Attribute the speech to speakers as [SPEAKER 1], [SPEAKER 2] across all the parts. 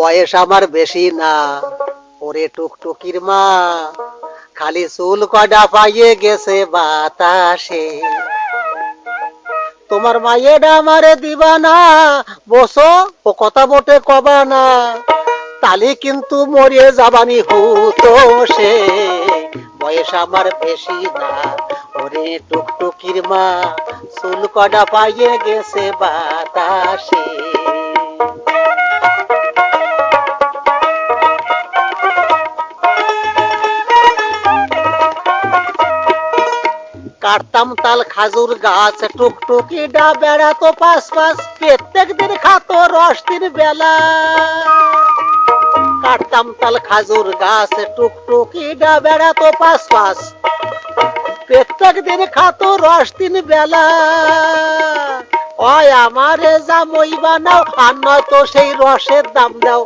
[SPEAKER 1] বয়স আমার বেশি না, ওরে টুকটুকির মা, খালি চুল কয়টা পাইয়ে গেছে বাতাসে। তোমার মায়েরা আমারে দিবা না, বসো ও কথা মোটে কবা না, তালি কিন্তু মরিয়ে যাবানি হতো সে। বয়স আমার বেশি না, ওরে টুকটুকির মা, চুল কয়টা পাইয়ে গেছে বাতাসে। কাটতাম তাল খাজুর গাছ, টুকটুকি ডা বেড়াতো পাশ পাশ, প্রত্যেক দিন খাতো রস দিন বেলা। কাটতাম তাল খাজুর গাছ, টুকটুকি ডা বেড়াতো পাশ পাশ, প্রত্যেক দিন খাতো রস দিন বেলা। ওই আমারে যা মই বানাও, আর নয়তো সেই রসের দাম দাও।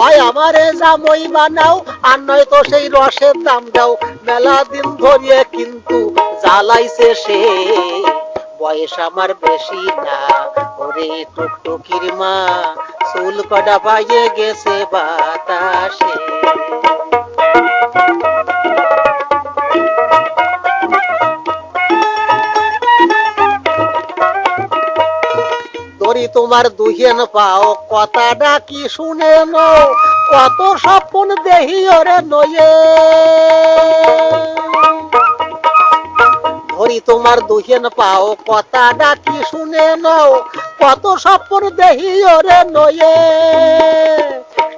[SPEAKER 1] ওই আমারে যা মই বানাও, আর নয়তো সেই রসের দাম দাও। মেলা দিন ধরিয়ে কিন্তু জ্বালাইছে সে। বয়স আমার বেশি না, ওরে টুকটুকির মা, চুল কটা পাইয়ে গেছে বাতাসে। ধরি তোমার দুহেন পাও, কথাটা কি শুনে নো, কত স্বপ্ন দেহি ওরে নয়ে। ধরি তোমার দুহেন পাও, কথাটা কি শুনে নাও, কত স্বপ্ন দেহি ওরে নয়ে।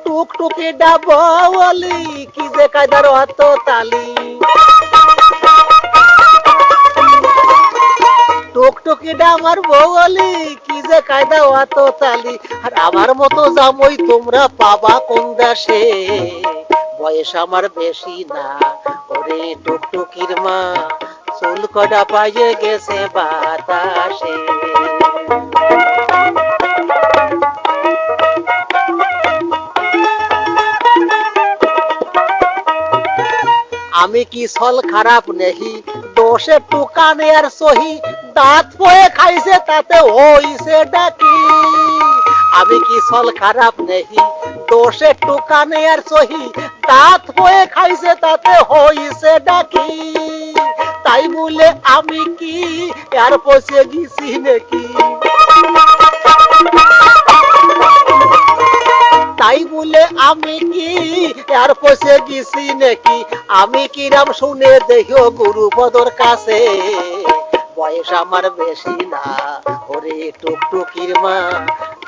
[SPEAKER 1] টুকটুকি ডাবলি, কি যে কায়দার অত তালি। টুকটুকিটা আমার বউলি, কি যে কায়দা অত তালি। আর আমার মতো জামই তোমরা পাবা কোন দেশে। বয়স আমার বেশি না, ওরে টুকটুকির মা, চুল কটা পাইয়ে গেছে বাতাসে। আমি কি ছল খারাপ নেহি, দোষে টুকানে আর সহি, দাঁত পয়ে খাইছে তাতে হইছে ডাকি। আমি কি ছল খারাপ নেহি, দোষে টুকানে আর সহি, দাঁত পয়ে খাইছে তাতে হইছে ডাকি। তাই বলে আমি কি আর পচে গেছি নাকি? তাই বলে আমি কি আর পচে গেছি নাকি? আমি কিরাম শুনে দেখিও গুরুপদর কাছে। বয়স আমার বেশি না, ওরে টুকটুকির মা,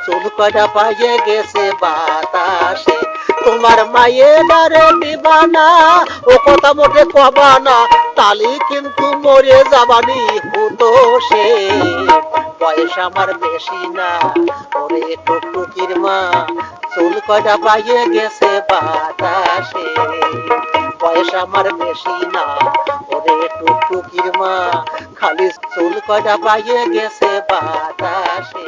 [SPEAKER 1] চুল কয়টা পাইয়ে গেছে বাতাসে। তোমার মায়েরারে দিবা না, ও কথা মোটে কবা না, তালি কিন্তু মরে যাবানি হতো সে। বয়স আমার বেশি না, ওরে টুকটুকির মা, চুল কয়টা পাইয়ে গেছে বাতাসে। বয়স আমার বেশি না, ওরে টুকটুকির মা, খালি চুল কয়টা পাইয়ে গেছে বাতাসে।